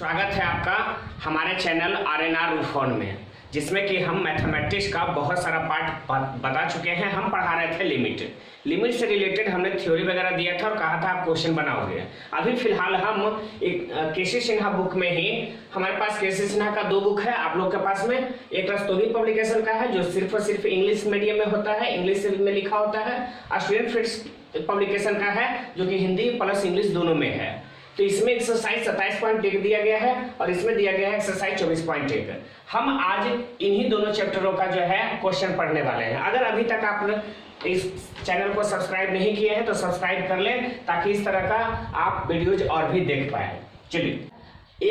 स्वागत है आपका हमारे चैनल RNR रूफोन में, जिसमें कि हम मैथमेटिक्स का बहुत सारा पार्ट बता चुके हैं। हम पढ़ा रहे थे लिमिट से रिलेटेड हमने थ्योरी वगैरह दिया था और कहा था आप क्वेश्चन बनाओगे। अभी फिलहाल हम एक केसी सिन्हा बुक में ही, हमारे पास केसी सिन्हा का 2 बुक है आप लोग के पास में। एक रस्तोगी पब्लिकेशन का है जो सिर्फ और सिर्फ इंग्लिश मीडियम में होता है, इंग्लिश में लिखा होता है, और स्टूडेंट फिट्स पब्लिकेशन का है जो कि हिंदी प्लस इंग्लिश दोनों में है। तो इसमें एक्सरसाइज 27.1 दिया गया है और इसमें दिया गया है एक्सरसाइज 24.1। हम आज इन्हीं दोनों चैप्टरों का जो है क्वेश्चन पढ़ने वाले हैं। अगर अभी तक आप इस चैनल को सब्सक्राइब नहीं किए हैं तो सब्सक्राइब कर लें, ताकि इस तरह का आप वीडियोज और भी देख पाए। चलिए,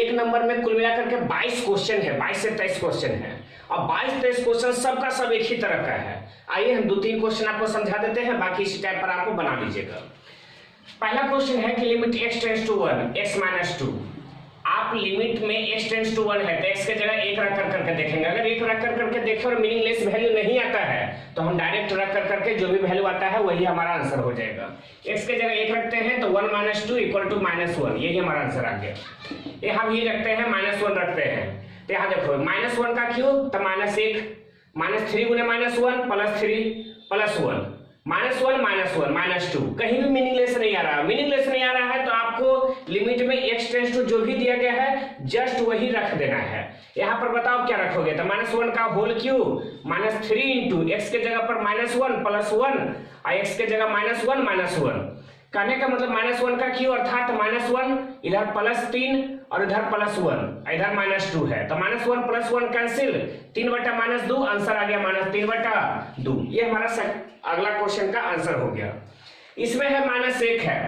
एक नंबर में कुल मिलाकर के 22 क्वेश्चन है, 22 से 23 क्वेश्चन है और 22-23 क्वेश्चन सबका सब एक ही तरह का है। आइए हम 2-3 क्वेश्चन आपको समझा देते हैं, बाकी इसी टाइप पर आपको बना लीजिएगा। पहला क्वेश्चन है कि limit x tends to 1 x minus 2। आप लिमिट में x टेंड्स टू 1 है तो x के जगह 1 रख कर करके देखेंगे। अगर 1 रख कर करके देखें और मीनिंगलेस वैल्यू नहीं आता है तो हम डायरेक्ट रख कर करके जो भी वैल्यू आता है वही हमारा आंसर हो जाएगा। x के जगह 1 रखते हैं तो 1 माइनस 2 इक्वल टू -1, यही हमारा आंसर आ गया। यहाँ भी रखते हैं -1 रखते हैं तो यहाँ देखो -1 का क्यूब तो -1, -3 गुने -1 प्लस 3 प्लस 1, -1 -2, कहीं भी मीनिंगलेस नहीं आ रहा है। मीनिंगलेस नहीं आ रहा है तो आपको लिमिट में x टेंड्स टू जो भी दिया गया है जस्ट वही रख देना है। यहाँ पर बताओ क्या रखोगे तो -1 का होल क्यूब -3 इंटू x के जगह पर -1 प्लस 1 और x के जगह -1 -1। कहने का मतलब -1 का क्यूब अर्थात -1, इधर +3 और इधर +1, इधर -2 है तो -1 प्लस 1 कैंसिल, 3/-2 आंसर आ गया -3/2। ये हमारा अगला क्वेश्चन का आंसर हो गया। इसमें है -1 है,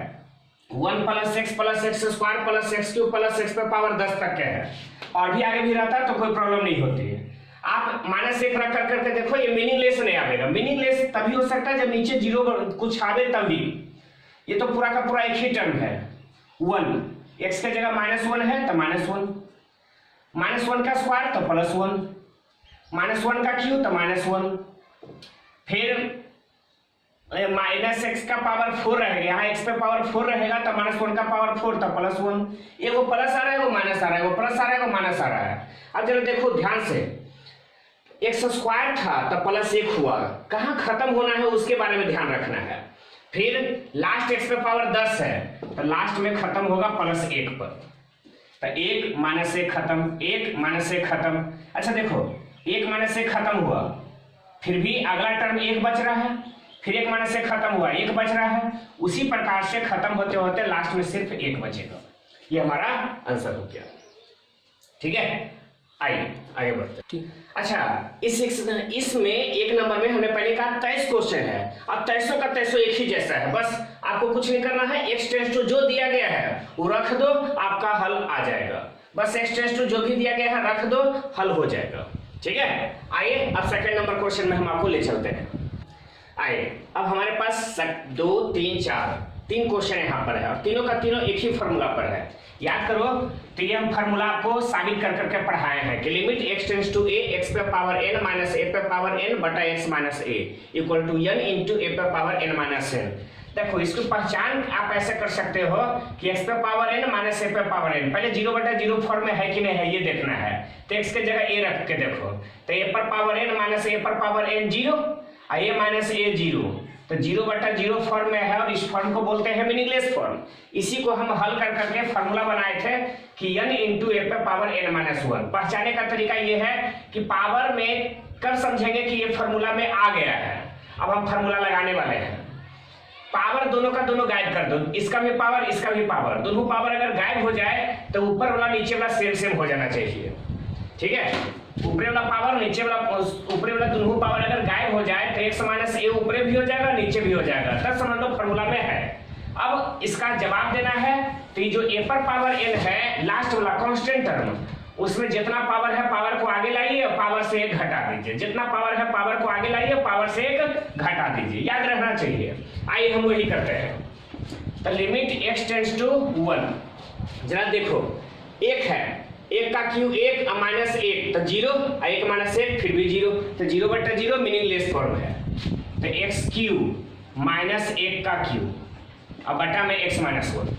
1 + x + x² + x³ + x पे पावर 10 तक के है और भी आगे भी रहता तो कोई प्रॉब्लम नहीं होती है। आप -1 रख कर करके देखो, ये मीनिंगलेस नहीं आएगा। मीनिंगलेस तभी हो सकता है जब नीचे 0 कुछ आवे तभी। ये तो पूरा का पूरा एक ही टर्म है। 1 x के जगह -1 है तो -1, -1 का स्क्वायर तो +1, -1 का क्यूब तो -1, फिर -x का पावर 4 रहेगा। यहाँ x पे पावर 4 रहेगा तो -1 का पावर 4 तो +1। ये वो प्लस आ रहा है, वो माइनस आ रहा है, वो प्लस आ रहा है, वो माइनस आ रहा है। अब जरा देखो ध्यान से, x² था तो +1 हुआ, कहाँ खत्म होना है उसके बारे में ध्यान रखना है। फिर लास्ट x पे पावर 10 है तो लास्ट में खत्म होगा +1 पर, तो 1 -1 खत्म, 1 -1 खत्म। अच्छा देखो, 1 -1 खत्म हुआ, फिर भी अगला टर्म 1 बच रहा है, फिर 1 -1 खत्म हुआ, 1 बच रहा है। उसी प्रकार से खत्म होते होते लास्ट में सिर्फ 1 बचेगा। ये हमारा आंसर हो गया। ठीक है, आइए आगे बढ़ते हैं। अच्छा, इसमें एक नंबर में हमने पहले कहा 23 क्वेश्चन है। अब 23 का 23 एक ही जैसा है, बस आपको कुछ नहीं करना है। x टेंड्स टू जो दिया गया है वो रख दो, आपका हल आ जाएगा। बस x टेंड्स टू जो भी दिया गया है रख दो, हल हो जाएगा। ठीक है, आइए अब सेकंड नंबर क्वेश्चन में हम आपको ले चलते हैं। आइए, अब हमारे पास 2 3 4 3 क्वेश्चन यहाँ पर है और तीनों का तीनों एक ही फॉर्मूला पर है। याद करो, तो ये हम फार्मूला आपको साबित कर करके पढ़ाए हैं कि limit x tends to a x पे पावर n माइनस a पे पावर n बटा x minus a equal to n into a पे पावर n माइनस n। देखो, इसकी पहचान आप ऐसे कर सकते हो कि x पे पावर n माइनस a पे पावर n, पहले 0/0 फॉर्म में है कि नहीं है ये देखना है। तो x के जगह a रख के देखो, तो a पर पावर n माइनस a पर पावर n 0 और a माइनस a 0, तो 0/0 फॉर्म में है और इस फॉर्म को बोलते हैं मीनिंगलेस फॉर्म। इसी को हम हल कर करके फॉर्मूला बनाए थे कि n इंटू a पे पावर n-1। पहचाने का तरीका ये है कि पावर में कब समझेंगे कि ये फॉर्मूला में आ गया है। अब हम फॉर्मूला लगाने वाले हैं। पावर दोनों का दोनों गायब कर दो, इसका भी पावर इसका भी पावर, दोनों पावर अगर गायब हो जाए तो ऊपर वाला नीचे वाला सेम सेम हो जाना चाहिए। ठीक है, ऊपरी वाला पावर नीचे वाला, ऊपरी वाला दोनों पावर अगर गायब हो जाए तो x माइनस a ऊपरी भी हो जाएगा नीचे भी हो जाएगा, तब समझ लो फॉर्मूला में है। अब इसका जवाब देना है तो जो a पर पावर n है लास्ट वाला कांस्टेंट टर्म, उसमें जितना पावर है पावर को आगे लाइए और पावर से 1 घटा दीजिए, जितना पावर है पावर को आगे लाइए पावर से 1 घटा दीजिए, याद रहना चाहिए। आइए हम वही करते हैं। तो लिमिट x टेंड्स टू 1, जरा देखो 1 है, 1 का क्यूब 1 और -1 तो 0 और 1 -1 फिर भी 0, तो 0/0 मीनिंगलेस फॉर्म है। तो x³ -1 का क्यूब और बटा में x-1।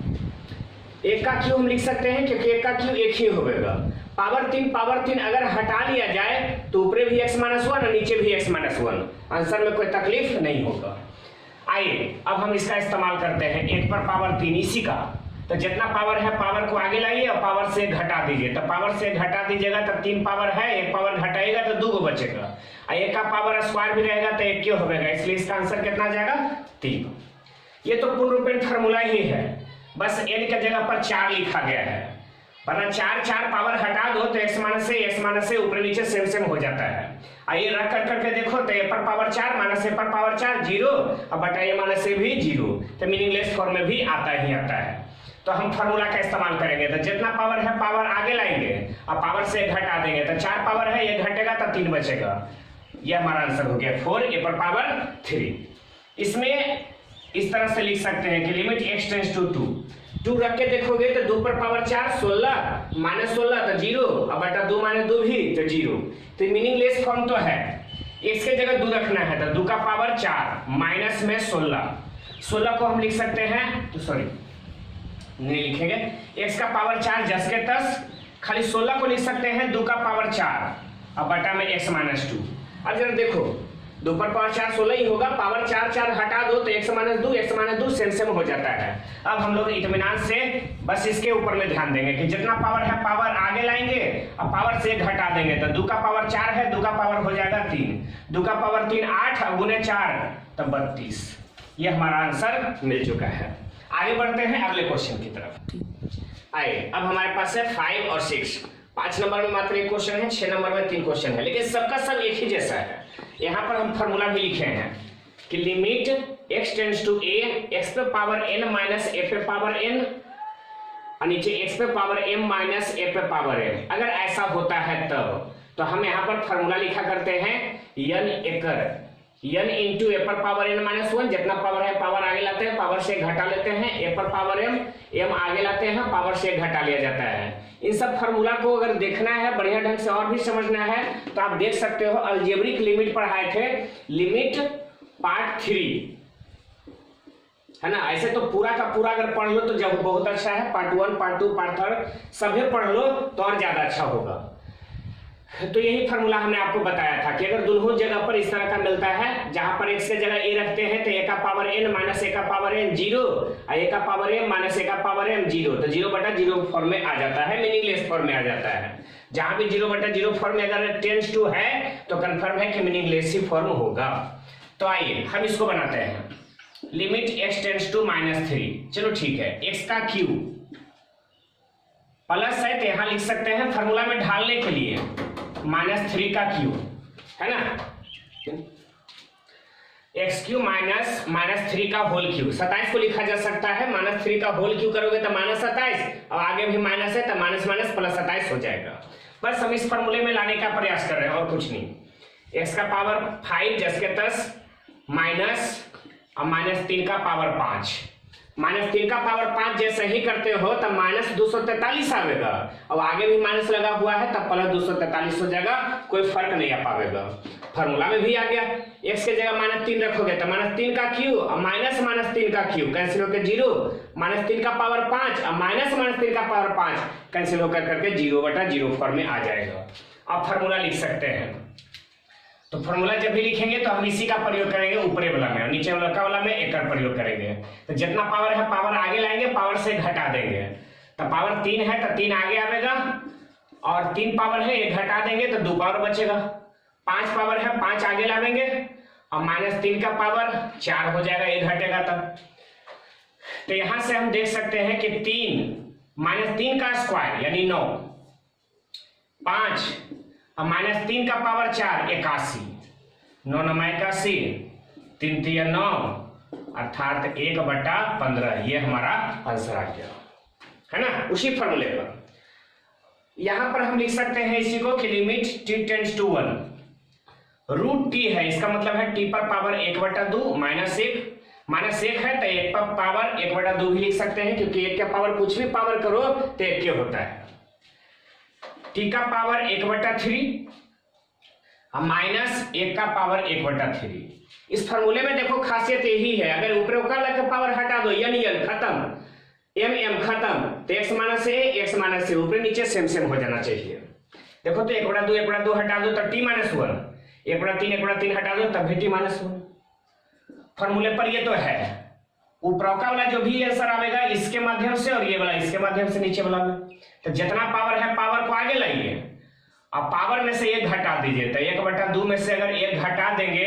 एक का क्यू हम लिख सकते हैं क्योंकि एक का क्यू एक ही होगा। पावर 3 अगर हटा लिया जाए तो ऊपर भी x माइनस 1 और नीचे भी x माइनस 1, आंसर में कोई तकलीफ नहीं होगा। आइए अब हम इसका इस्तेमाल करते हैं 1 पर पावर 3 इसी का। तो जितना पावर है पावर को आगे लाइए और पावर से घटा दीजिए। तो पावर से घटा दीजिएगा तो 3 पावर है, 1 पावर घटाइएगा तो 2 बचेगा, और 1 का पावर स्क्वायर भी रहेगा तो 1 क्यों होगा, इसलिए इसका आंसर कितना आ जाएगा 3। ये तो पूर्ण रूपेण फार्मूला ही है, बस n की जगह पर 4 लिखा गया है, वरना 4 पावर हटा दो तो x माइनस से ऊपर नीचे सेम हो जाता है। आइए रख कर करके देखो तो a पर पावर 4 माइनस a पर पावर 4 0 और बटा a माइनस a भी 0, तो मीनिंगलेस फॉर्म में भी आता है। तो हम फार्मूला का इस्तेमाल करेंगे, तो जितना पावर है पावर आगे लाएंगे और पावर से घटा देंगे, तो 4 पावर है, ये घटेगा तो 3 बचेगा। यह हमारा आंसर हो गया 4 a पर पावर 3। इसमें इस तरह से लिख सकते हैं कि लिमिट x टेंड्स टू 2 रख के देखोगे तो 2 पर पावर 4 16 माइनस 16 तो 0 और बटा 2 माइनस 2 भी तो 0, तो मीनिंगलेस फॉर्म तो है। x के जगह 2 रखना है तो 2 का पावर 4 माइनस में 16 को हम लिख सकते हैं, तो सॉरी नहीं लिखेंगे, x का पावर 4 10 के 10, खाली 16 को लिख सकते हैं 2 का पावर 4 और बटा में x माइनस 2। अब जरा देखो 2 पर पावर 4 16 ही होगा, पावर 4 हटा दो तो x माइनस 2 सेम हो जाता है। अब हम लोग इत्मीनान से बस इसके ऊपर में ध्यान देंगे कि जितना पावर है पावर आगे लाएंगे और पावर से घटा देंगे, तो 2 का पावर 4 है, 2 का पावर हो जाएगा 3, 2 का पावर 3 8 और गुने 4 तो 32। ये हमारा आंसर मिल चुका है। आगे बढ़ते हैं अगले क्वेश्चन की तरफ। आइए अब हमारे पास है 5 और 6, 5 नंबर में मात्र एक क्वेश्चन है, 6 नंबर में 3 क्वेश्चन है, लेकिन सबका सब एक ही जैसा है। यहाँ पर हम फॉर्मूला भी लिखे हैं कि limit x tends to a, x पे पावर n माइनस a पे पावर n और नीचे x पे पावर m माइनस a पे पावर n। अगर ऐसा होता है तब तो हम यहाँ पर फॉर्मूला लिखा करते हैं n इंटू a पर पावर n माइनस 1, जितना पावर है पावर आगे लाते हैं, पावर से घटा लेते हैं, a पर पावर m आगे लाते हैं, पावर से घटा लिया जाता है। इन सब फार्मूला को अगर देखना है बढ़िया ढंग से और भी समझना है तो आप देख सकते हो, अलजेब्रिक लिमिट पढ़ाए थे, लिमिट पार्ट 3 है ना। ऐसे तो पूरा का पूरा अगर पढ़ लो तो जब बहुत अच्छा है, पार्ट 1 पार्ट 2 पार्ट 3 सभी पढ़ लो तो और ज्यादा अच्छा होगा। तो यही फार्मूला हमने आपको बताया था कि अगर दोनों जगह पर इस तरह का मिलता है, जहां पर x के जगह a रखते हैं तो a का पावर n माइनस a का पावर n 0 और a का पावर m माइनस a का पावर m 0, तो 0 बटा 0 फॉर्म में आ जाता है, मीनिंगलेस फॉर्म में आ जाता है। जहां भी 0 बटा 0 फॉर्म में अगर टेंड्स टू है तो कंफर्म है कि मीनिंगलेस ही फॉर्म होगा। तो आइए हम इसको बनाते हैं, लिमिट x टेंड्स टू -3। चलो ठीक है, x का क्यू प्लस है तो यहां लिख सकते हैं फार्मूला में ढालने के लिए -3 का क्यू है ना, एक्स क्यू माइनस -3 का होल क्यू, 27 को लिखा जा सकता है, -3 का होल क्यू करोगे तो -27 और आगे भी माइनस है तो माइनस प्लस 27 हो जाएगा। बस हम इस फॉर्मूले में लाने का प्रयास कर रहे हैं और कुछ नहीं। x का पावर 5 10 के 10 माइनस और -3 का पावर 5, -3 का पावर 5 जैसे ही करते हो तब -243 आवेगा, अब आगे भी माइनस लगा हुआ है तब प्लस 243 हो जाएगा, कोई फर्क नहीं आ पाएगा। फॉर्मूला में भी आ गया, x के जगह -3 रखोगे तो -3 का क्यू और -3 का क्यू कैंसिल होकर 0, -3 का पावर 5 और -3 का पावर 5 कैंसिल होकर करके 0 बटा 0 फॉर्म में आ जाएगा। अब फॉर्मूला लिख सकते हैं, तो फॉर्मूला जब भी लिखेंगे तो हम इसी का प्रयोग करेंगे ऊपरी वाला में, और नीचे वाला में एक का प्रयोग करेंगे। तो जितना पावर है पावर आगे लाएंगे, पावर से घटा देंगे, तो पावर 3 है तो 3 आगे आवेगा, और 3 पावर है 1 घटा देंगे तो 2 पावर बचेगा, 5 पावर है 5 आगे लाएंगे और -3 का पावर 4 हो जाएगा, 1 घटेगा तब। तो यहां से हम देख सकते हैं कि 3 का स्क्वायर यानी 9, 5 और -3 का पावर 4 81, 9 9 81, 3 3 9 अर्थात 1 बटा 15। ये हमारा आंसर आ गया है ना, उसी फॉर्मूले पर। यहां पर हम लिख सकते हैं इसी को कि limit t tends to 1, root t है, इसका मतलब है t पर पावर 1 बटा 2 -1 है तो 1 पर पावर 1 बटा 2 भी लिख सकते हैं, क्योंकि 1 का पावर कुछ भी पावर करो तो 1 के होता है। t का पावर 1 बटा 3 और -1 का पावर 1 बटा 3। इस फॉर्मूले में देखो खासियत यही है, अगर ऊपर का पावर हटा दो n खत्म, एम खत्म, तो x माइनस ए ऊपर नीचे सेम सेम हो जाना चाहिए। देखो तो 1/2 हटा दो तब t माइनस 1, 1/3 हटा दो तब भी t माइनस 1। फॉर्मूले पर ये तो है, ऊपर का वाला जो भी आंसर आएगा इसके माध्यम से और ये वाला इसके माध्यम से नीचे वाला में, तो जितना पावर है पावर को आगे लाइए, अब पावर में से 1 घटा दीजिए, तो 1/2 में से अगर 1 घटा देंगे,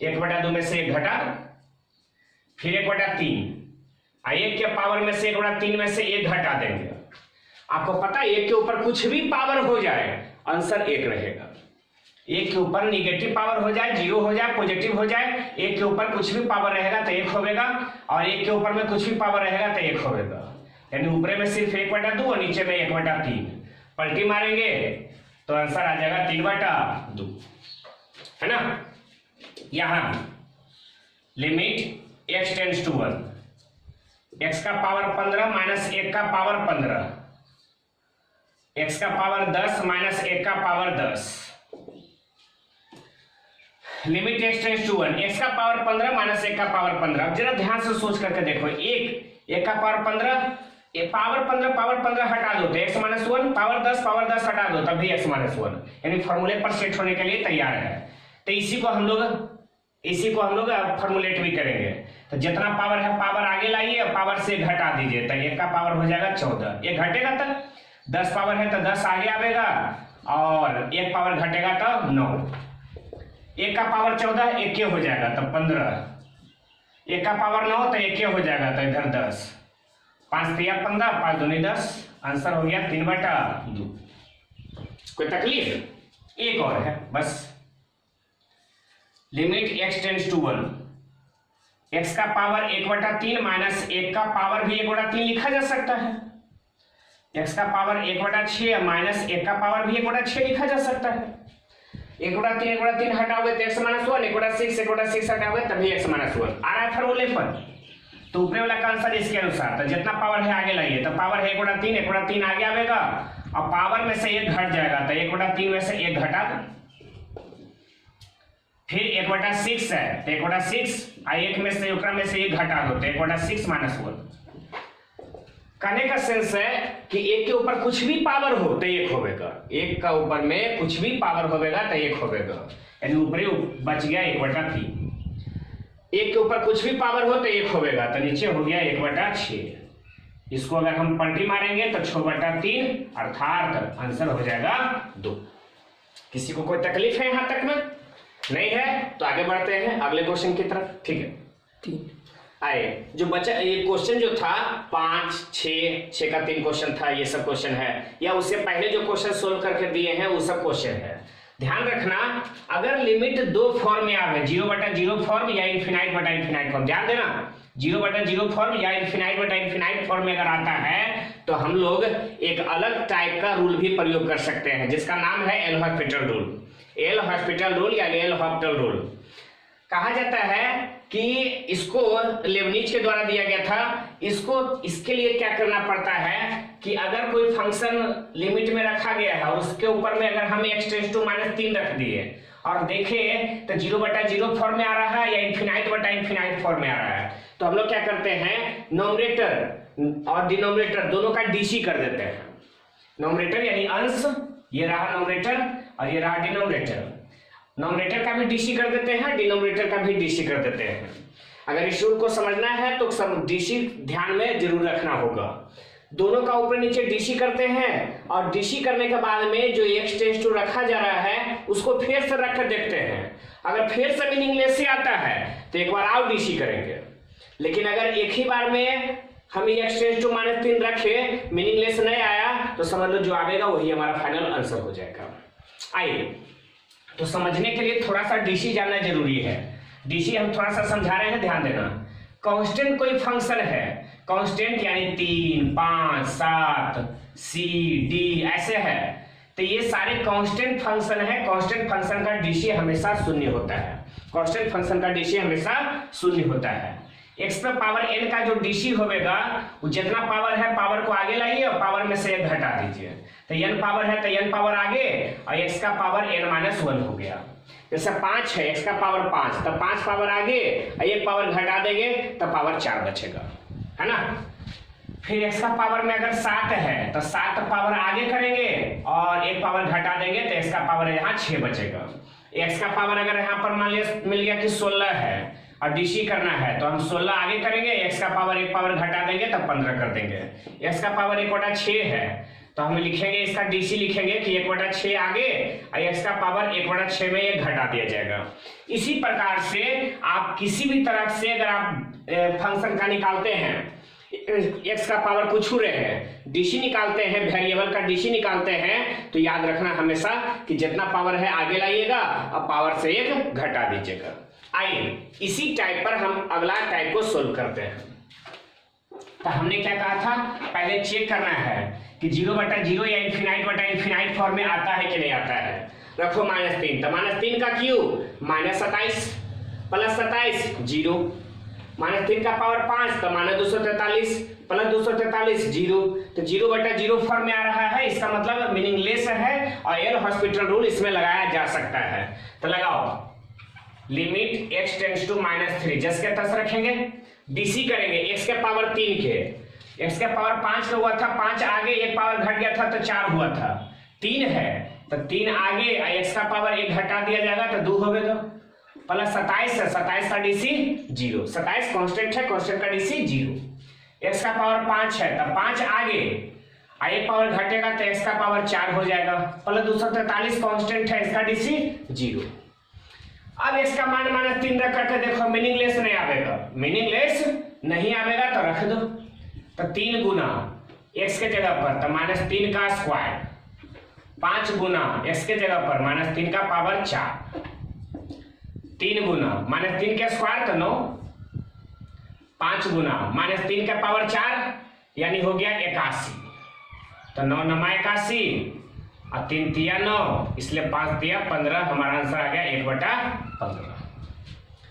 1/2 में से 1 घटा, फिर 1/3, 1 के पावर में से 1/3 में से 1 घटा देंगे। आपको पता है 1 के ऊपर कुछ भी पावर हो जाए आंसर 1 रहेगा। 1 के ऊपर निगेटिव पावर हो जाए, 0 हो जाए, पॉजिटिव हो जाए, 1 के ऊपर कुछ भी पावर रहेगा तो 1 होगा, और 1 के ऊपर में कुछ भी पावर रहेगा तो 1 होगा। यानी ऊपर में सिर्फ 1/2 और नीचे में 1/3, पलटी मारेंगे तो आंसर आ जाएगा 3/2, है ना। यहां limit x tends to 1, x का पावर 15 माइनस 1 का पावर 15, x का पावर 10 माइनस 1 का power 10, limit x tends to 1, x का पावर 15 माइनस 1 का पावर 15। अब जरा ध्यान से सोच करके देखो, 1 का पावर 15, पावर 15 हटा दो तो x माइनस 1, पावर 10 हटा दो तब भी x माइनस 1, यानी फॉर्मूले पर सेट होने के लिए तैयार है। तो इसी को हम लोग फॉर्मुलेट भी करेंगे। तो जितना पावर है पावर आगे लाइए और पावर से घटा दीजिए, तो 1 का पावर हो जाएगा 14, 1 घटेगा तब 10 पावर है तो 10 आगे आएगा, और 1 पावर घटेगा तो 9, 1 का पावर 14 1 हो जाएगा तब 15, 1 का पावर 9 तो 1 हो जाएगा तो इधर 10, 5 3 15, 5 दूनी 10, आंसर हो गया 3/2। कोई तकलीफ? एक और है बस, limit x tends to 1, x का पावर 1/3 माइनस 1 का पावर भी 1/3 लिखा जा सकता है, x का पावर 1/6 माइनस 1 का पावर भी 1/6 लिखा जा सकता है। 1/3 हटाओगे तो x माइनस 1, 1/6 हटाओगे तभी x माइनस 1 आ रहा है फॉर्मूले पर। तो ऊपरी वाला का आंसर इसके अनुसार, तो जितना पावर है आगे लाइए, तो पावर है 1/3 आगे आएगा, और पावर में से 1 घट जाएगा, तो 1/3 में से 1 घटा दो, फिर 1/6 है तो 1/6, 1 में से 1 घटा दो तो 1/6 माइनस 1। कहने का सेंस है कि 1 के ऊपर कुछ भी पावर हो तो 1 होगा, 1 का ऊपर में कुछ भी पावर होगा तो 1 होगा, यानी ऊपरी बच गया 1/3। 1 के ऊपर कुछ भी पावर हो तो 1 होगा, तो नीचे हो गया 1/6। इसको अगर हम पलटी मारेंगे तो 6/3, अर्थात आंसर हो जाएगा 2। किसी को कोई तकलीफ है यहां तक में? नहीं है तो आगे बढ़ते हैं अगले क्वेश्चन की तरफ। ठीक है, 3 आए जो बचा, ये क्वेश्चन जो था 5 6 का 3 क्वेश्चन था, ये सब क्वेश्चन है, या उससे पहले जो क्वेश्चन सोल्व करके दिए हैं वो सब क्वेश्चन है। ध्यान रखना, अगर लिमिट 2 फॉर्म में आवे, 0/0 फॉर्म या इनफिनाइट फॉर्म, ध्यान देना 0/0 फॉर्म या इनफिनाइट फॉर्म में अगर आता है तो हम लोग एक अलग टाइप का रूल भी प्रयोग कर सकते हैं, जिसका नाम है L hospital rule. L hospital rule या एल हॉस्पिटल रूल कहा जाता है कि इसको लेबनिज के द्वारा दिया गया था। इसके लिए क्या करना पड़ता है कि अगर कोई फंक्शन लिमिट में रखा गया है, उसके ऊपर में अगर हम x टेंड्स टू -3 रख दिए और देखें तो 0/0 फॉर्म में आ रहा है या इनफिनाइट फॉर्म में आ रहा है, तो हम लोग क्या करते हैं, नोमरेटर और डिनोमिनेटर दोनों का डीसी कर देते हैं। नोमरेटर यानी अंश, ये रहा नोमरेटर और ये रहा डिनोमिनेटर। नोमरेटर का भी डीसी कर देते हैं, डिनोमिनेटर का भी डीसी कर देते हैं। अगर इस रूल को समझना है तो सब डीसी ध्यान में जरूर रखना होगा। दोनों का ऊपर नीचे डीसी करते हैं और डीसी करने के बाद में जो x टेंड्स टू रखा जा रहा है उसको फिर से रख कर देखते हैं। अगर फिर से मीनिंगलेस से आता है तो एक बार और डीसी करेंगे, लेकिन अगर एक ही बार में हम x टेंड्स टू -3 रखे, मीनिंगलेस नहीं आया, तो समझ लो जो आएगा वही हमारा फाइनल आंसर हो जाएगा। आइए, तो समझने के लिए थोड़ा सा डीसी जानना जरूरी है। डीसी हम थोड़ा सा समझा रहे हैं, ध्यान देना। कांस्टेंट कोई फंक्शन है, कांस्टेंट यानी 3 5 7 सी डी ऐसे है, तो ये सारे कांस्टेंट फंक्शन है। कांस्टेंट फंक्शन का डीसी हमेशा 0 होता है। कांस्टेंट फंक्शन का डीसी हमेशा 0 होता है। x पे पावर n का जो डीसी होगा वो जितना पावर है पावर को आगे लाइए और पावर में से 1 घटा दीजिए, तो n पावर है तो n पावर आगे और x का पावर n-1 हो गया। जैसे 5 है, x का पावर 5, तो 5 पावर आगे और 1 पावर घटा देंगे तो पावर 4 बचेगा, है ना। फिर x का पावर में अगर 7 है तो 7 पावर आगे करेंगे और एक पावर घटा देंगे तो x का पावर यहाँ 6 बचेगा। x का पावर अगर यहाँ पर मान लिया मिल गया कि 16 है और डीसी करना है तो हम 16 आगे करेंगे, x का पावर एक पावर घटा देंगे तब 15 कर देंगे। x का पावर 1/6 है तो हम लिखेंगे इसका डीसी लिखेंगे कि 1/6 आगे और x का पावर 1/6 में ये घटा दिया जाएगा। इसी प्रकार से आप किसी भी तरह से अगर आप फंक्शन का निकालते हैं, x का पावर कुछ रहे हैं, डीसी निकालते हैं, वेरिएबल का डीसी निकालते हैं, तो याद रखना हमेशा कि जितना पावर है आगे लाइएगा और पावर से एक घटा दीजिएगा। आइए इसी टाइप पर हम अगला टाइप को सोल्व करते हैं। तो हमने क्या कहा था, पहले चेक करना है कि 0/0 या इनफिनाइट फॉर्म में आता है कि नहीं आता है। रखो -3, तो -3 का क्यूब -27 प्लस 27 0, -3 का पावर 5 तो -243 प्लस 243 0, तो 0/0 फॉर्म में आ रहा है, इसका मतलब मीनिंगलेस है और एल हॉस्पिटल रूल इसमें लगाया जा सकता है। तो लगाओ लिमिट x टेंड्स टू -3 जस के तस रखेंगे, डीसी करेंगे x के पावर 3 के, x के पावर 5 का हुआ था, 5 आगे एक पावर घट गया था तो 4 हुआ था, 3 है तो 3 आगे x का पावर 1 घटा दिया जाएगा तो 2 हो गया, प्लस 27 है, 27 का डीसी 0, 27 कांस्टेंट है, कांस्टेंट का डीसी 0, x का पावर 5 है तो 5 आगे एक पावर घटेगा तो x का पावर 4 हो जाएगा, प्लस 243 कांस्टेंट है, इसका डीसी 0। अब इसका मान -3 रख करके देखो मीनिंगलेस नहीं आवेगा, मीनिंगलेस नहीं आवेगा तो रख दो, तो 3 गुना x के जगह पर तो -3 का स्क्वायर, 5 गुना x के जगह पर -3 का पावर 4, 3 गुना -3 के स्क्वायर तो 9, 5 गुना -3 का पावर 4 यानी हो गया 81, तो 9 9 81 और 3 तिया 9, इसलिए 5 तिया 15, हमारा आंसर आ गया 1/15।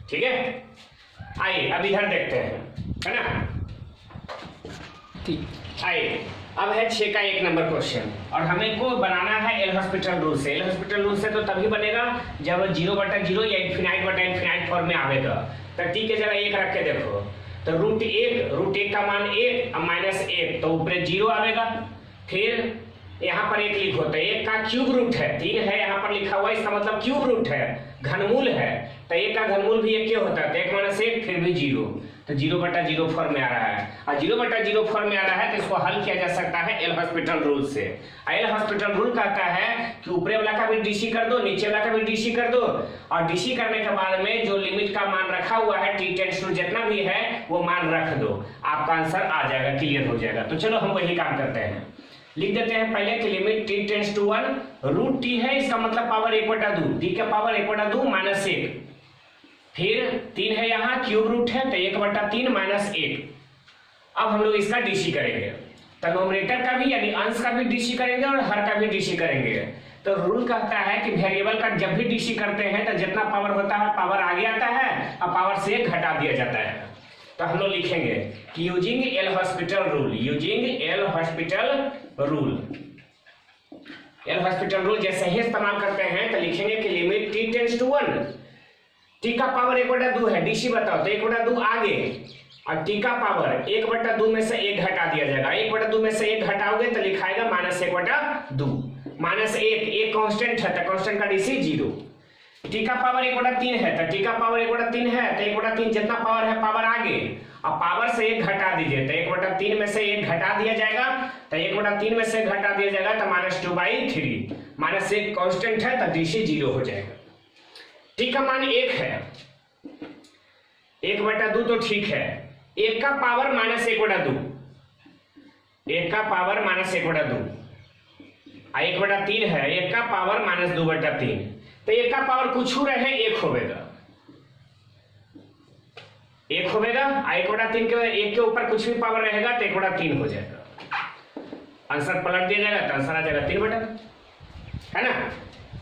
ठीक है, आइए अब इधर देखते हैं, है ना। आइए अब है 6 का 1 नंबर क्वेश्चन और हमें को बनाना है एल हॉस्पिटल रूल से। एल हॉस्पिटल रूल से तो तभी बनेगा जब 0/0 या इनफिनाइट फॉर्म में आवेगा। तो t के जगह 1 रख के देखो, तो √1 का मान 1 और -1 तो ऊपर 0 आवेगा, फिर यहाँ पर 1 लिखो तो 1 का क्यूब रूट है, 3 है यहाँ पर लिखा हुआ, इसका मतलब क्यूब रूट है, घनमूल है, तो 1 का घनमूल भी 1 होता है, तो 1 - 1 फिर भी 0, तो 0/0 फॉर्म में आ रहा है। और 0/0 फॉर्म में आ रहा है तो इसको हल किया जा सकता है एल हॉस्पिटल रूल से। एल हॉस्पिटल रूल कहता है कि ऊपरे वाला का भी डीसी कर दो, नीचे वाला का भी डीसी कर दो, और डीसी करने के बाद में जो लिमिट का मान रखा हुआ है t टेंड्स टू जितना भी है वो मान रख दो, आपका आंसर आ जाएगा, क्लियर हो जाएगा। तो चलो हम वही काम करते हैं, लिख देते हैं पहले कि limit t tends to 1, √t है, इसका मतलब पावर 1/2, t का पावर 1/2 -1, फिर 3 है यहाँ क्यूब रूट है तो 1/3 -1। अब हम लोग इसका डीसी करेंगे, तो नोमिनेटर का भी यानी अंश का भी डीसी करेंगे और हर का भी डीसी करेंगे। तो रूल कहता है कि वेरिएबल का जब भी डीसी करते हैं तो जितना पावर होता है पावर आगे आता है और पावर से घटा दिया जाता है। तो हम लोग लिखेंगे कि using L hospital rule, using L hospital rule जैसे ही इस्तेमाल करते हैं तो लिखेंगे कि limit t tends to 1, t का पावर 1/2 है, डीसी बताओ तो 1/2 आगे और t का पावर 1/2 में से 1 घटा दिया जाएगा, 1/2 में से 1 घटाओगे तो लिखाएगा -1/2, -1 कांस्टेंट है तो कांस्टेंट का डीसी 0, t का पावर 1/3 है तो t का पावर 1/3 है तो 1/3 जितना पावर है पावर आगे और पावर से 1 घटा दीजिए, तो 1/3 में से 1 घटा दिया जाएगा, तो 1/3 में से घटा दिया जाएगा तो -2/3, -1 कांस्टेंट है तो डीसी 0 हो जाएगा। t का मान 1 है, 1/2 तो ठीक है, 1 का पावर -1/2, 1 का पावर -1/2 और 1/3 है, 1 का पावर -2/3, तो 1 का पावर कुछ रहे 1 होगा, 1 होगा, 1/3 के 1 के ऊपर कुछ भी पावर रहेगा तो 1/3 हो जाएगा, आंसर पलट दिया जाएगा तो आंसर आ जाएगा 3/, है ना।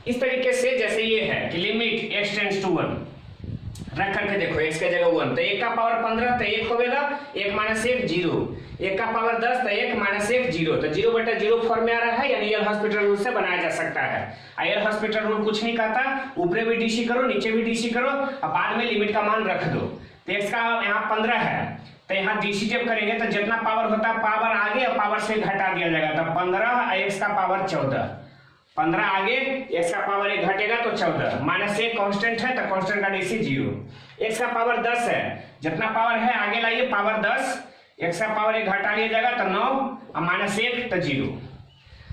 इस तरीके से जैसे ये है कि लिमिट x टेंड्स टू 1 रख करके देखो, x के जगह 1 तो 1 का पावर 15 तो 1 होगा, 1 - 1 0, 1 का पावर 10 तो 1 - 1 0, तो 0/0 फॉर्म में आ रहा है, यानी एल हॉस्पिटल रूल से बनाया जा सकता है। एल हॉस्पिटल रूल कुछ नहीं कहता, ऊपरे भी डीसी करो नीचे भी डीसी करो और बाद में लिमिट का मान रख दो, तो तो x का यहाँ 15 है, तो यहाँ डीसी जब करेंगे तो जितना पावर होता है पावर आगे और पावर से घटा दिया जाएगा, तो 15 x का पावर 14, 15 आगे x का पावर 1 घटेगा तो 14, -1 कांस्टेंट है तो कांस्टेंट का डीसी 0, x का पावर 10 है, जितना पावर है आगे लाइए पावर 10, x का पावर 1 घटा लिया जाएगा तो 9 और -1 तो 0।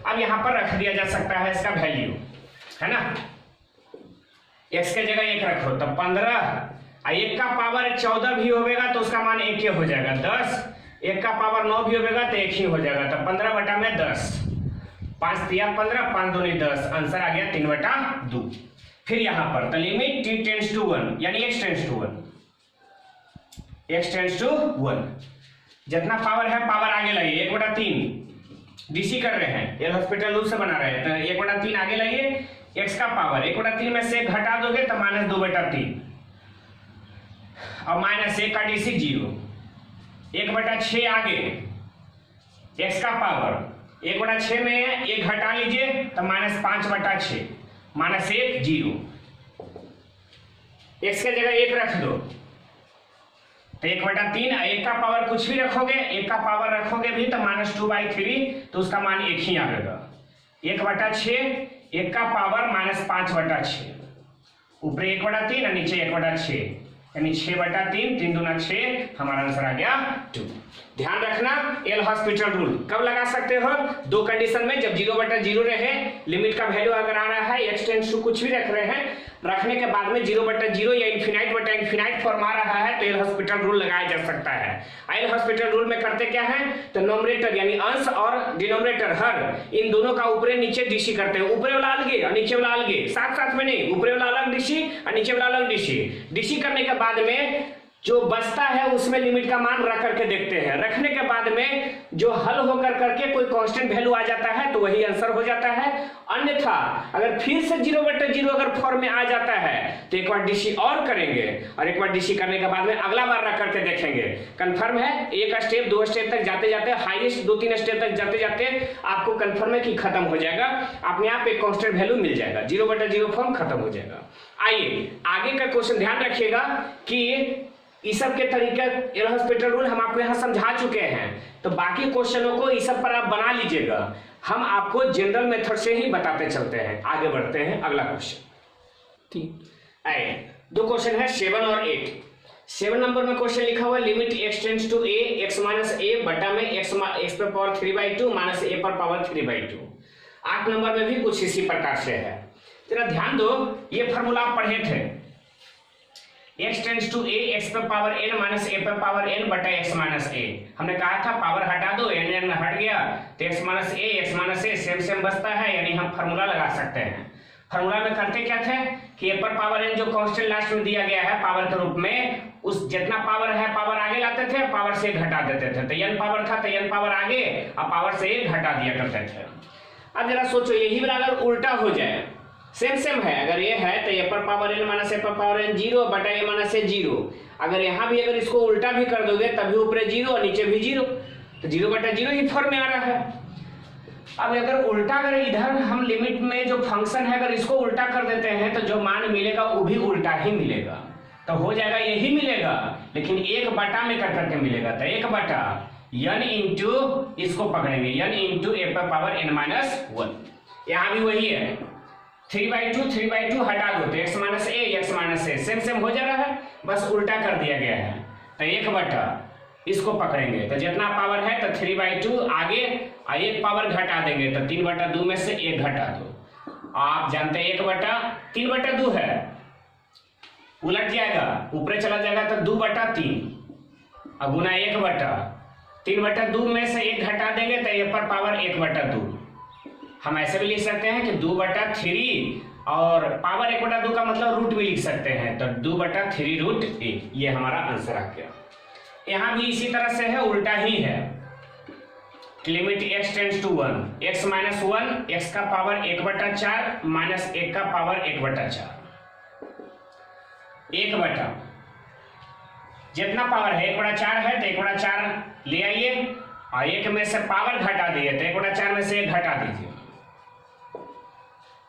अब यहाँ पर रख दिया जा सकता है इसका वैल्यू, है ना, x के जगह 1 रखो तो 15 और 1 का पावर 14 भी होगा तो उसका मान 1 ही हो जाएगा, 10 1 का पावर 9 भी होगा तो 1 ही हो जाएगा, तो 15/10, 5 3 15, 5 2 10, आंसर आ गया 3/2। फिर यहाँ पर तो लिमिट t टेंड्स टू 1 यानी x टेंड्स टू 1, जितना पावर है पावर आगे लाइए 1/3 डीसी कर रहे हैं, एल हॉस्पिटल रूल से बना रहे हैं, तो 1/3 आगे लाइए, x का पावर 1/3 में से घटा दोगे तो -2/3 और -1 का डीसी 0, 1/6 आगे x का पावर 1/6 में 1 घटा लीजिए तो -5/6, -1 0, x के जगह 1 रख दो तो 1/3, 1 का पावर कुछ भी रखोगे, 1 का पावर रखोगे भी तो -2/3, तो उसका मान 1 ही आएगा, 1/6, 1 का पावर -5/6, ऊपर 1/3 और नीचे 1/6 यानी 6/3, 3 दूना 6, हमारा आंसर आ गया 2। ध्यान रखना एल हॉस्पिटल रूल कब लगा सकते हो, दो कंडीशन में, जब 0/0 रहे, लिमिट का वैल्यू अगर आ रहा है, x टेंड्स टू कुछ भी रख रहे हैं, रखने के बाद में 0/0 या इनफिनाइट फॉर्म आ रहा है तो एल हॉस्पिटल रूल लगाया जा सकता है। एल हॉस्पिटल रूल में करते क्या है, तो नोमरेटर यानी अंश और डिनोमिनेटर हर इन दोनों का ऊपरे नीचे डीसी करते हैं, ऊपरे वाला अलगे और नीचे वाला अलगे, साथ साथ में नहीं, ऊपरे वाला अलग डीसी और नीचे वाला अलग डीसी। डीसी करने के बाद में जो बचता है उसमें लिमिट का मान रख करके देखते हैं, रखने के बाद में जो हल होकर करके कोई कांस्टेंट वैल्यू आ जाता है तो वही आंसर हो जाता है, अन्यथा अगर फिर से 0/0 अगर फॉर्म में आ जाता है तो एक बार डीसी और करेंगे और एक बार डीसी करने के बाद में अगला बार रख करके देखेंगे। कंफर्म है, एक स्टेप 2 स्टेप तक जाते जाते, हाईएस्ट 2-3 स्टेप तक जाते जाते आपको कंफर्म है कि खत्म हो जाएगा, अपने आप एक कांस्टेंट वैल्यू मिल जाएगा, 0/0 फॉर्म खत्म हो जाएगा। आइए आगे का क्वेश्चन ध्यान रखिएगा कि इस सब के तरीके एल हॉस्पिटल रूल हम आपको यहाँ समझा चुके हैं, तो बाकी क्वेश्चनों को इस सब पर आप बना लीजिएगा, हम आपको जनरल मेथड से ही बताते चलते हैं। आगे बढ़ते हैं, अगला क्वेश्चन, ठीक है, दो क्वेश्चन है 7 और 8। 7 नंबर में क्वेश्चन लिखा हुआ है limit x tends to a, x - a बटा में x पर पावर 3/2 माइनस a पर पावर 3/2। 8 नंबर में भी कुछ इसी प्रकार से है, जरा ध्यान दो, ये फॉर्मूला आप पढ़े थे, x tends to a, x पर पावर n माइनस a पर पावर n बटा x माइनस a। हमने कहा था पावर हटा दो, n हट गया तो x माइनस a सेम बचता है, यानी हम फार्मूला लगा सकते हैं। फार्मूला में करते क्या थे कि a पर पावर n जो कांस्टेंट लास्ट में दिया गया है पावर के रूप में, उस जितना पावर है पावर आगे लाते थे, पावर से घटा देते थे, तो n पावर था तो n पावर आगे और पावर से घटा दिया करते थे। अब जरा सोचो, यही वाला अगर उल्टा हो जाए, सेम है, अगर ये है तो a पर पावर n माइनस a पर पावर n 0 बटा a माइनस a 0, अगर यहाँ भी अगर इसको उल्टा भी कर दोगे तभी ऊपर 0 और नीचे भी 0, तो 0/0 ही फॉर्म में आ रहा है। अब अगर उल्टा, अगर इधर हम लिमिट में जो फंक्शन है अगर इसको उल्टा कर देते हैं तो जो मान मिलेगा वो भी उल्टा ही मिलेगा, तो हो जाएगा यही मिलेगा, लेकिन 1/, में कर करके मिलेगा, तो 1/n इंटू इसको पकड़ेंगे n इंटू a पर पावर n माइनस 1। यहाँ भी वही है, 3/2 हटा दो तो x माइनस a सेम हो जा रहा है, बस उल्टा कर दिया गया है, तो 1/, इसको पकड़ेंगे तो जितना पावर है तो 3/2 आगे और एक पावर घटा देंगे तो 3/2 में से 1 घटा दो। आप जानते हैं 3/2 है, उलट जाएगा, ऊपर चला जाएगा तो 2/3 और गुना 1/3/2 में से 1 घटा देंगे तो a पर पावर 1/2। हम ऐसे भी लिख सकते हैं कि 2/3 और पावर 1/2 का मतलब रूट भी लिख सकते हैं, तो 2/3√a, ये हमारा आंसर आ गया। यहाँ भी इसी तरह से है, उल्टा ही है, limit x tends to 1, x minus 1, x का पावर 1/4 माइनस 1 का पावर 1/4, 1/, जितना पावर है 1/4 है तो 1/4 ले आइए और 1 में से पावर घटा दिए तो 1/4 में से 1 घटा दीजिए,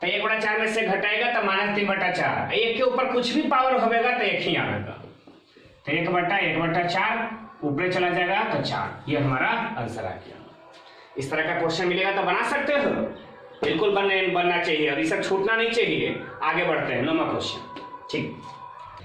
तो 1/4 में से घटाएगा तो -3/4, 1 के ऊपर कुछ भी पावर होगा तो 1 ही आएगा, तो 1/4 ऊपर चला जाएगा तो 4, ये हमारा आंसर आ गया। इस तरह का क्वेश्चन मिलेगा तो बना सकते हो, बिल्कुल बनना चाहिए और इसे छूटना नहीं चाहिए। आगे बढ़ते हैं 9वां क्वेश्चन।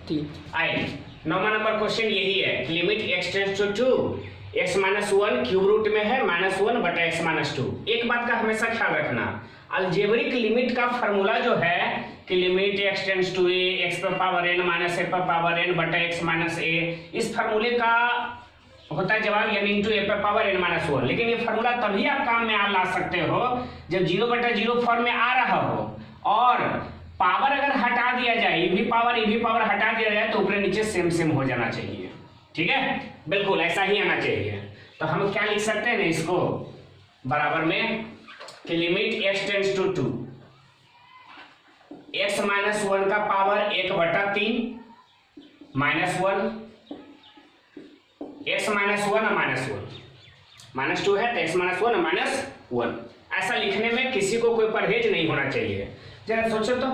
ठीक, आइए 9वां नंबर क्वेश्चन यही है, limit x tends to 2 x - 1 cube root में है -1/x - 2। एक बात का हमेशा ख्याल रखना, अलजेब्रिक लिमिट का फॉर्मूला जो है कि limit x tends to a x पर पावर n माइनस a पर पावर n बटा x माइनस a, इस फार्मूले का होता है जवाब n इंटू a पर पावर n माइनस 1। लेकिन ये फार्मूला तभी आप काम में ला सकते हो जब 0/0 फॉर्म में आ रहा हो और पावर अगर हटा दिया जाए, ये भी पावर हटा दिया जाए तो ऊपर नीचे सेम हो जाना चाहिए। ठीक है, बिल्कुल ऐसा ही आना चाहिए। तो हम क्या लिख सकते हैं ना इसको बराबर में कि limit x tends to 2 x - 1 का पावर 1/3 -1 x - 1 -2 है तो x - 1 -1। ऐसा लिखने में किसी को कोई परहेज नहीं होना चाहिए। जरा सोचो तो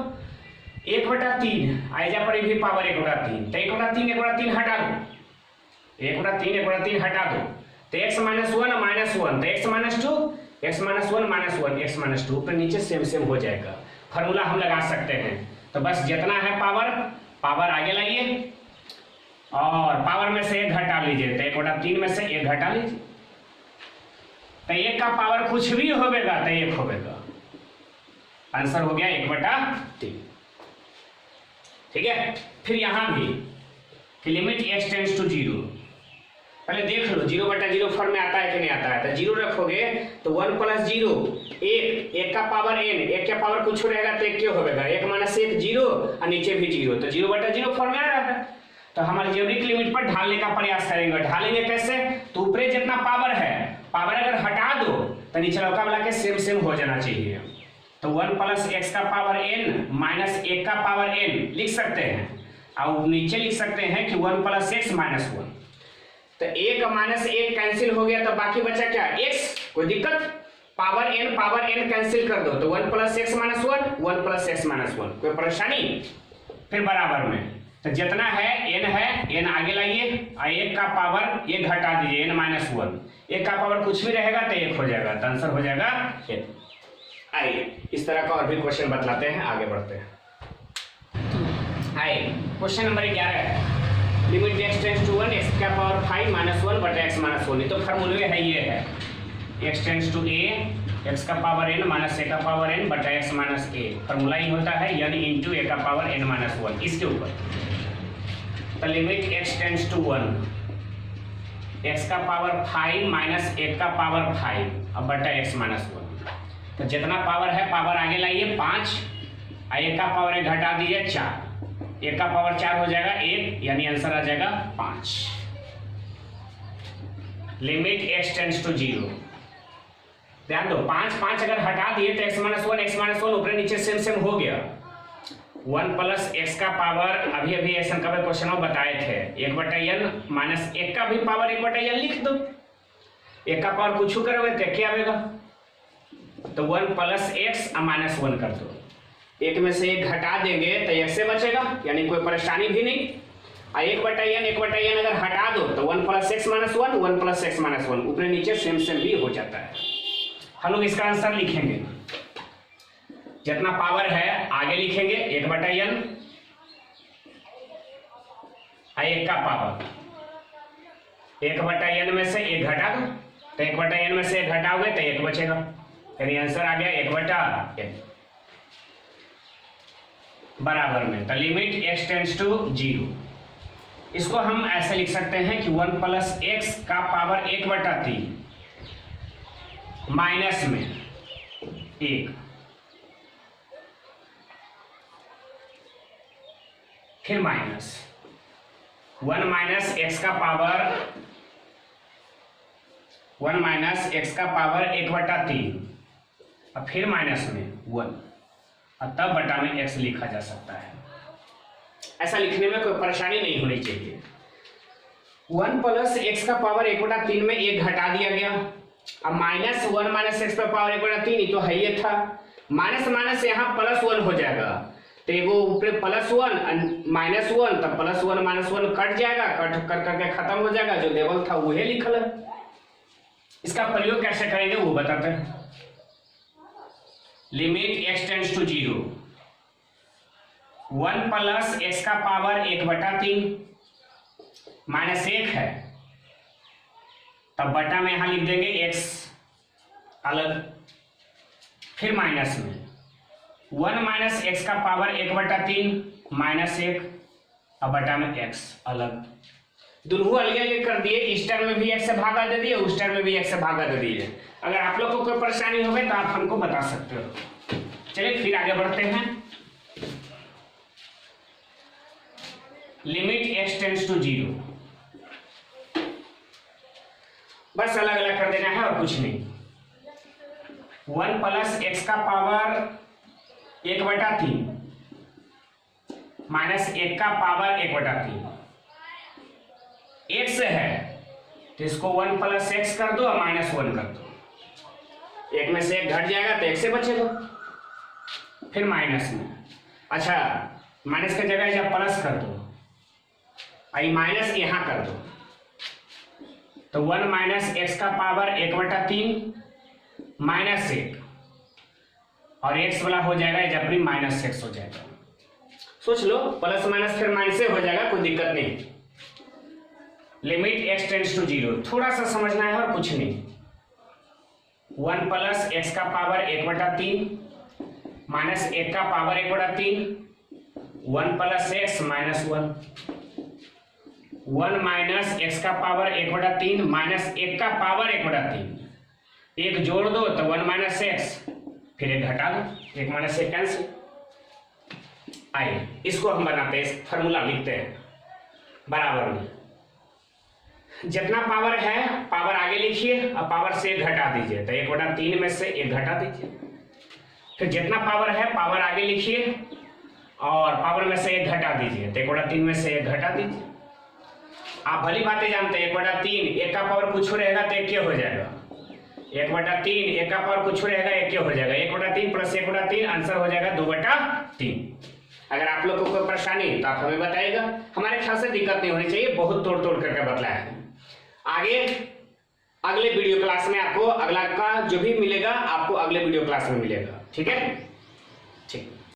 1/3 आएजा पर भी पावर 1/3 तो 1/3 हटा दो, 1/3 हटा दो तो x - 1 -1 तो x - 2 x - 1 -1 x - 2 ऊपर नीचे सेम हो जाएगा। फार्मूला हम लगा सकते हैं। तो बस जितना है पावर आगे लाइए और पावर में से 1 घटा लीजिए तो 1/3 में से 1 घटा लीजिए तो 1 का पावर कुछ भी होगा तो 1 होगा। आंसर हो गया 1/3। ठीक है, फिर यहां भी कि लिमिट x टेंड्स टू 0, पहले देख लो 0/0 फॉर्म में आता है कि नहीं आता है। तो 0 रखोगे तो 1 + 0 1 का पावर n, 1 का पावर कुछ रहेगा तो 1 क्या होगा, 1 - 1 0 और नीचे भी 0, तो 0/0 फॉर्म में आ रहा है। तो हम अलजेब्रिक लिमिट पर ढालने का प्रयास करेंगे। ढालेंगे कैसे, तो ऊपरे जितना पावर है, पावर अगर हटा दो तो नीचे लौका वाला के सेम हो जाना चाहिए। तो 1 + x का पावर n माइनस 1 का पावर n लिख सकते हैं और नीचे लिख सकते हैं कि 1 + x - 1। तो 1 - 1 कैंसिल हो गया तो बाकी बचा क्या, x। कोई दिक्कत, पावर n कैंसिल कर दो तो 1 + x - 1 1 + x - 1, कोई परेशानी। फिर बराबर में तो जितना है n आगे लाइए और 1 का पावर 1 घटा दीजिए n - 1, 1 का पावर कुछ भी रहेगा तो 1 हो जाएगा, तो आंसर हो जाएगा 1। आइए इस तरह का और भी क्वेश्चन बतलाते हैं, आगे बढ़ते हैं। आइए क्वेश्चन नंबर 11 है, limit x tends to 1 x का पावर 5 -1 बटा x - 1। तो फार्मूले है ये है x tends to a x का पावर n माइनस a का पावर n बटा x माइनस a। फार्मूला ही होता है n इंटू a का पावर n - 1। इसके ऊपर तो limit x tends to 1 x का पावर 5 माइनस 1 का पावर 5 अब बटा x - 1। तो जितना पावर है पावर आगे लाइए 5 और 1 का पावर 1 घटा दीजिए 4, 1 का पावर 4 हो जाएगा 1, यानी आंसर आ जाएगा 5। लिमिट x टेंड्स टू 0, ध्यान दो 5 अगर हटा दिए तो x - 1 ऊपर नीचे सेम हो गया। 1 + x का पावर अभी ऐसा कभी क्वेश्चन में बताए थे 1/n माइनस 1 का भी पावर 1/n लिख दो, 1 का पावर कुछ करोगे तो क्या आएगा, तो 1 + x और -1 कर दो, 1 में से 1 घटा देंगे तो x से बचेगा, यानी कोई परेशानी भी नहीं। और 1/n अगर हटा दो तो 1 + x - 1 1 + x - 1 ऊपर नीचे सेम भी हो जाता है। हम लोग इसका आंसर लिखेंगे, जितना पावर है आगे लिखेंगे 1/n और 1 का पावर 1/n में से 1 घटा दो तो 1/n में से 1 घटाओगे तो 1 बचेगा, यानी आंसर आ गया 1/n बराबर में। तो लिमिट x टेंड्स टू 0, इसको हम ऐसे लिख सकते हैं कि 1 + x का पावर 1/3 माइनस में 1 फिर माइनस 1 - x का पावर 1/3 और फिर माइनस में 1 और तब बटा में x लिखा जा सकता है। ऐसा लिखने में कोई परेशानी नहीं होनी चाहिए। 1 + x का पावर 1/3 में 1 घटा दिया गया, अब -1 - x का पावर 1/3 तो है ये था, माइनस यहाँ +1 हो जाएगा तो एगो ऊपर +1 -1, तब +1 -1 कट जाएगा, कट कर करके खत्म हो जाएगा, जो देवल था वही लिखल है। इसका प्रयोग कैसे करेंगे वो बताते हैं। Limit x tends to 0, 1 + x का पावर 1/3 -1 है, तब बटा में यहां लिख देंगे x अलग, फिर माइनस में 1 - x का पावर 1/3 -1 और बटा में x अलग, दोनों अलग अलग कर दिए। इस टर्म में भी x से भागा दे दिए, उस टर्म में भी x से भागा दे दिए। अगर आप लोग को कोई परेशानी हो गई तो आप हमको बता सकते हो। चलिए फिर आगे बढ़ते हैं। लिमिट x टेंड्स टू 0, बस अलग अलग कर देना है और कुछ नहीं। 1 + x का पावर 1/3 -1 का पावर 1/3, x है तो इसको 1 + x कर दो और -1 कर दो, एक में से एक घट जाएगा तो एक से बचेगा, फिर माइनस में, अच्छा माइनस की जगह जब प्लस कर दो, आई माइनस यहां कर दो, तो 1 - x का पावर 1/3 -1 और x वाला हो जाएगा जब भी -x हो जाएगा। सोच लो, प्लस माइनस फिर माइनस हो जाएगा, कोई दिक्कत नहीं। लिमिट x टेंड्स टू 0, थोड़ा सा समझना है और कुछ नहीं। 1 + x का पावर 1/3 -1 का पावर 1/3, 1 + x -1, 1 - x का पावर 1/3 -1 का पावर 1/3, एक जोड़ दो तो 1 - x, फिर एक घटा दो, 1 - 1 कैंसिल। आइए इसको हम बनाते हैं, फॉर्मूला लिखते हैं बराबर में। जितना पावर है पावर आगे लिखिए और पावर से 1 घटा दीजिए, तो 1/3 में से 1 घटा दीजिए, फिर जितना पावर है पावर आगे लिखिए और पावर में से 1 घटा दीजिए, तो 1/3 में से 1 घटा दीजिए। आप भली बातें जानते हैं, 1/3 1 का पावर कुछ रहेगा तो 1 हो जाएगा, 1/3 1 का पावर कुछ रहेगा 1 हो जाएगा, 1/3 + 1/3 आंसर हो जाएगा 2/3। अगर आप लोग को कोई परेशानी तो आप हमें बताइएगा, हमारे ख्याल से दिक्कत नहीं होनी चाहिए, बहुत तोड़ तोड़ करके बतलाया है। आगे अगले वीडियो क्लास में आपको अगला का जो भी मिलेगा आपको अगले वीडियो क्लास में मिलेगा, ठीक है।